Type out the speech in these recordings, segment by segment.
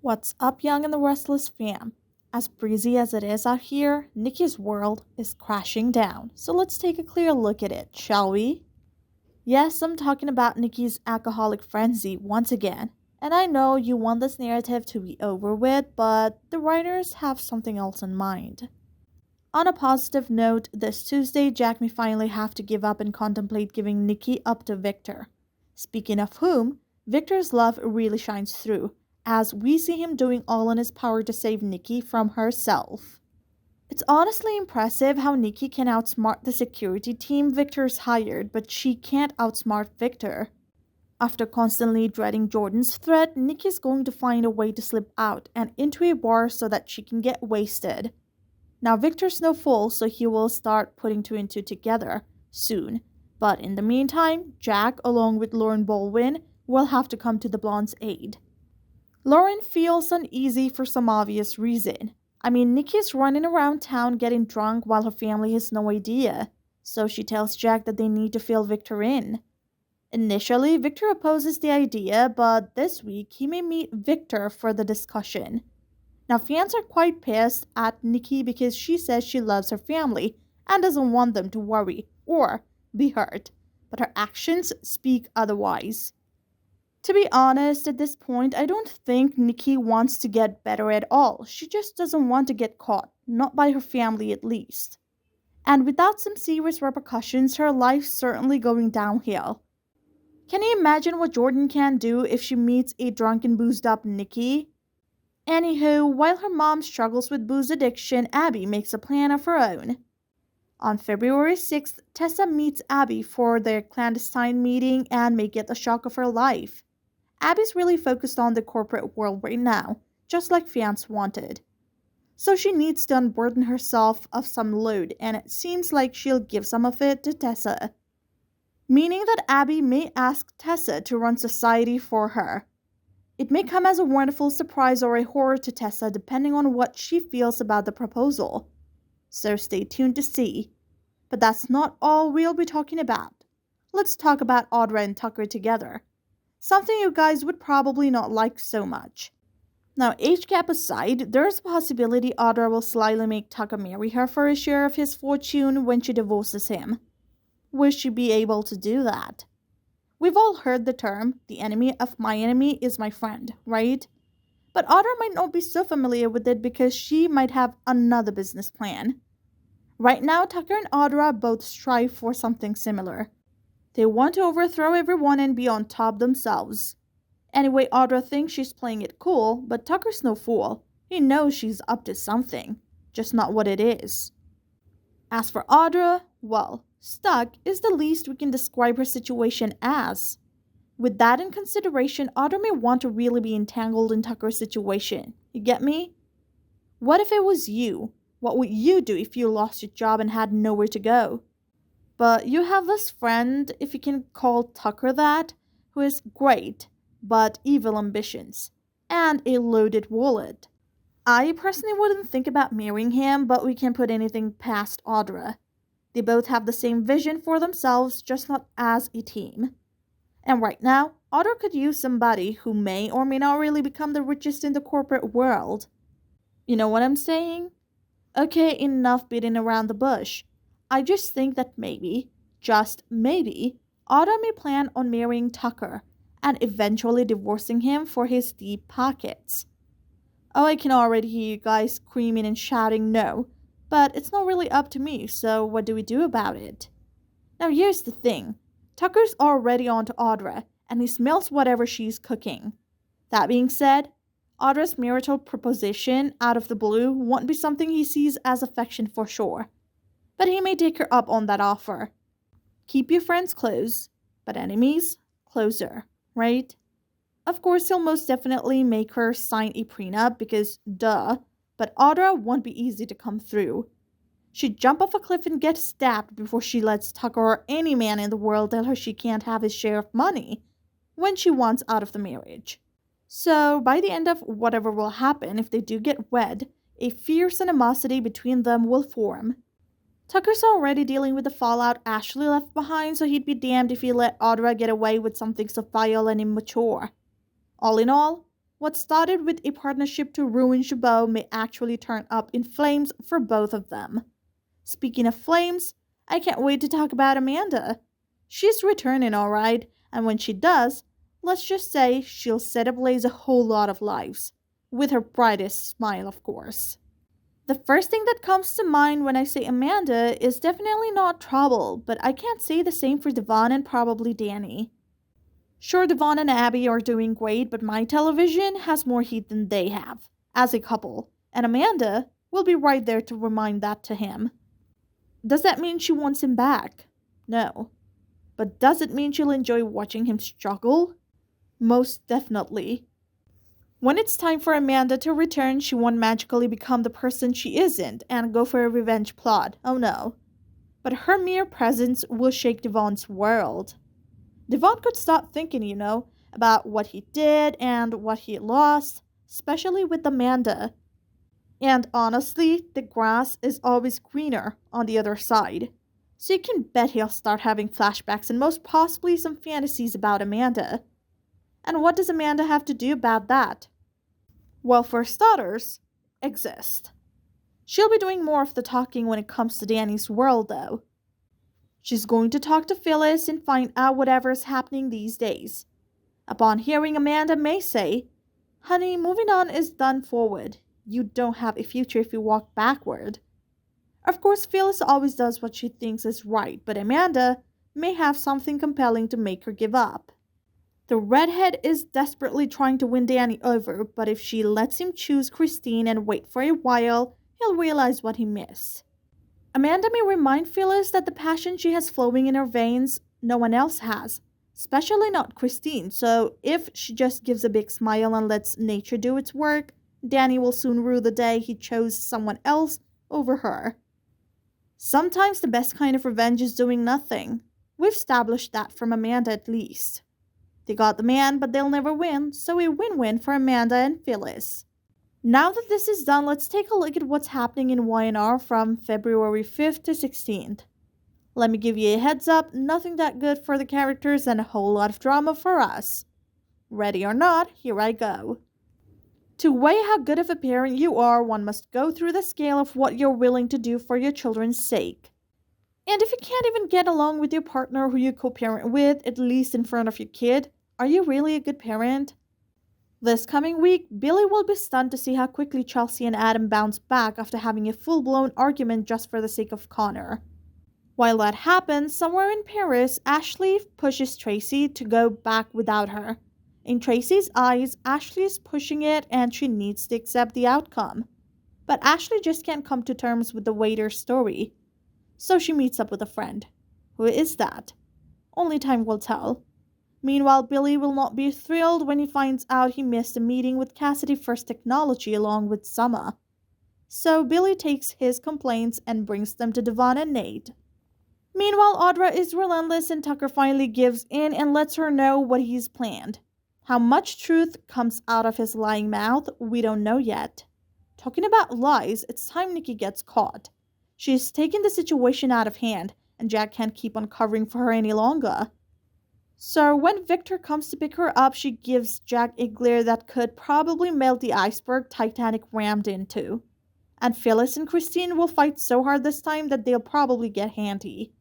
What's up, Young and the Restless fam? As breezy as it is out here, Nikki's world is crashing down. So let's take a clear look at it, shall we? Yes, I'm talking about Nikki's alcoholic frenzy once again. And I know you want this narrative to be over with, but the writers have something else in mind. On a positive note, this Tuesday, Jack may finally have to give up and contemplate giving Nikki up to Victor. Speaking of whom, Victor's love really shines through, as we see him doing all in his power to save Nikki from herself. It's honestly impressive how Nikki can outsmart the security team Victor's hired, but she can't outsmart Victor. After constantly dreading Jordan's threat, Nikki's going to find a way to slip out and into a bar so that she can get wasted. Now, Victor's no fool, so he will start putting two and two together soon. But in the meantime, Jack, along with Lauren Baldwin, will have to come to the blonde's aid. Lauren feels uneasy for some obvious reason. I mean, Nikki's running around town getting drunk while her family has no idea. So she tells Jack that they need to fill Victor in. Initially, Victor opposes the idea, but this week he may meet Victor for the discussion. Now, fans are quite pissed at Nikki because she says she loves her family and doesn't want them to worry or be hurt, but her actions speak otherwise. To be honest, at this point, I don't think Nikki wants to get better at all. She just doesn't want to get caught, not by her family at least. And without some serious repercussions, her life's certainly going downhill. Can you imagine what Jordan can do if she meets a drunken, boozed up Nikki? Anywho, while her mom struggles with booze addiction, Abby makes a plan of her own. On February 6th, Tessa meets Abby for their clandestine meeting and may get the shock of her life. Abby's really focused on the corporate world right now, just like fans wanted. So she needs to unburden herself of some load, and it seems like she'll give some of it to Tessa. Meaning that Abby may ask Tessa to run society for her. It may come as a wonderful surprise or a horror to Tessa depending on what she feels about the proposal. So stay tuned to see. But that's not all we'll be talking about. Let's talk about Audra and Tucker together. Something you guys would probably not like so much. Now, age gap aside, there's a possibility Audra will slyly make Tucker marry her for a share of his fortune when she divorces him. Will she be able to do that? We've all heard the term, the enemy of my enemy is my friend, right? But Audra might not be so familiar with it because she might have another business plan. Right now, Tucker and Audra both strive for something similar. They want to overthrow everyone and be on top themselves. Anyway, Audra thinks she's playing it cool, but Tucker's no fool. He knows she's up to something, just not what it is. As for Audra, well, stuck is the least we can describe her situation as. With that in consideration, Audra may want to really be entangled in Tucker's situation. You get me? What if it was you? What would you do if you lost your job and had nowhere to go? But you have this friend, if you can call Tucker that, who is great, but evil ambitions, and a loaded wallet. I personally wouldn't think about marrying him, but we can't put anything past Audra. They both have the same vision for themselves, just not as a team. And right now, Audra could use somebody who may or may not really become the richest in the corporate world. You know what I'm saying? Okay, enough beating around the bush. I just think that maybe, just maybe, Audra may plan on marrying Tucker and eventually divorcing him for his deep pockets. Oh, I can already hear you guys screaming and shouting no. But it's not really up to me, so what do we do about it? Now here's the thing. Tucker's already on to Audra, and he smells whatever she's cooking. That being said, Audra's marital proposition out of the blue won't be something he sees as affection for sure. But he may take her up on that offer. Keep your friends close, but enemies closer, right? Of course, he'll most definitely make her sign a prenup because duh. But Audra won't be easy to come through. She'd jump off a cliff and get stabbed before she lets Tucker or any man in the world tell her she can't have his share of money when she wants out of the marriage. So, by the end of whatever will happen if they do get wed, a fierce animosity between them will form. Tucker's already dealing with the fallout Ashley left behind, so he'd be damned if he let Audra get away with something so vile and immature. All in all, What started with a partnership to ruin Chabot may actually turn up in flames for both of them. Speaking of flames, I can't wait to talk about Amanda. She's returning alright, and when she does, let's just say she'll set ablaze a whole lot of lives. With her brightest smile, of course. The first thing that comes to mind when I say Amanda is definitely not trouble, but I can't say the same for Devon and probably Danny. Sure, Devon and Abby are doing great, but my television has more heat than they have, as a couple, and Amanda will be right there to remind that to him. Does that mean she wants him back? No. But does it mean she'll enjoy watching him struggle? Most definitely. When it's time for Amanda to return, she won't magically become the person she isn't and go for a revenge plot. Oh no. But her mere presence will shake Devon's world. Devon could start thinking, about what he did and what he lost, especially with Amanda. And honestly, the grass is always greener on the other side. So you can bet he'll start having flashbacks and most possibly some fantasies about Amanda. And what does Amanda have to do about that? Well, for starters, exist. She'll be doing more of the talking when it comes to Danny's world, though. She's going to talk to Phyllis and find out whatever's happening these days. Upon hearing Amanda may say, "Honey, moving on is done forward. You don't have a future if you walk backward." Of course, Phyllis always does what she thinks is right, but Amanda may have something compelling to make her give up. The redhead is desperately trying to win Danny over, but if she lets him choose Christine and wait for a while, he'll realize what he missed. Amanda may remind Phyllis that the passion she has flowing in her veins, no one else has, especially not Christine, so if she just gives a big smile and lets nature do its work, Danny will soon rue the day he chose someone else over her. Sometimes the best kind of revenge is doing nothing. We've established that from Amanda at least. They got the man, but they'll never win, so a win-win for Amanda and Phyllis. Now that this is done, let's take a look at what's happening in Y&R from February 5th to 16th. Let me give you a heads up, nothing that good for the characters and a whole lot of drama for us. Ready or not, here I go. To weigh how good of a parent you are, one must go through the scale of what you're willing to do for your children's sake. And if you can't even get along with your partner who you co-parent with, at least in front of your kid, are you really a good parent? This coming week, Billy will be stunned to see how quickly Chelsea and Adam bounce back after having a full-blown argument just for the sake of Connor. While that happens, somewhere in Paris, Ashley pushes Tracy to go back without her. In Tracy's eyes, Ashley is pushing it and she needs to accept the outcome. But Ashley just can't come to terms with the waiter's story. So she meets up with a friend. Who is that? Only time will tell. Meanwhile, Billy will not be thrilled when he finds out he missed a meeting with Cassidy First Technology along with Summer. So Billy takes his complaints and brings them to Devon and Nate. Meanwhile, Audra is relentless and Tucker finally gives in and lets her know what he's planned. How much truth comes out of his lying mouth, we don't know yet. Talking about lies, it's time Nikki gets caught. She's taken the situation out of hand, and Jack can't keep on covering for her any longer. So when Victor comes to pick her up, she gives Jack a glare that could probably melt the iceberg Titanic rammed into. And Phyllis and Christine will fight so hard this time that they'll probably get handy.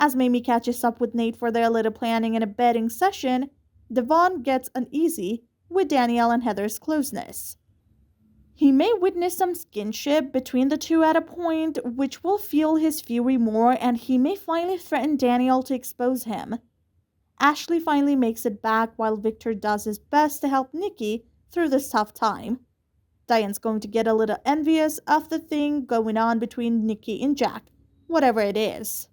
As Mamie catches up with Nate for their little planning and a betting session, Devon gets uneasy with Danielle and Heather's closeness. He may witness some skinship between the two at a point, which will fuel his fury more, and he may finally threaten Danielle to expose him. Ashley finally makes it back while Victor does his best to help Nikki through this tough time. Diane's going to get a little envious of the thing going on between Nikki and Jack, whatever it is.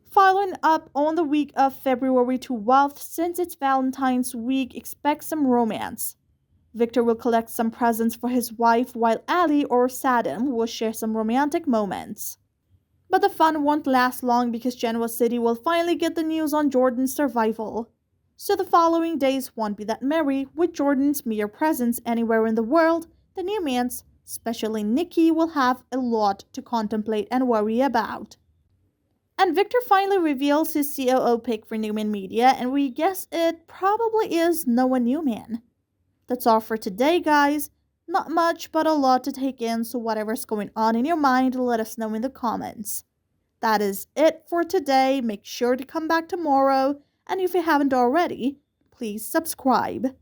Following up on the week of February 12th, since it's Valentine's week, expect some romance. Victor will collect some presents for his wife while Allie or Saddam will share some romantic moments. But the fun won't last long because Genoa City will finally get the news on Jordan's survival. So the following days won't be that merry. With Jordan's mere presence anywhere in the world, the new mans, especially Nikki, will have a lot to contemplate and worry about. And Victor finally reveals his COO pick for Newman Media, and we guess it probably is Noah Newman. That's all for today, guys. Not much, but a lot to take in, so whatever's going on in your mind, let us know in the comments. That is it for today. Make sure to come back tomorrow, and if you haven't already, please subscribe.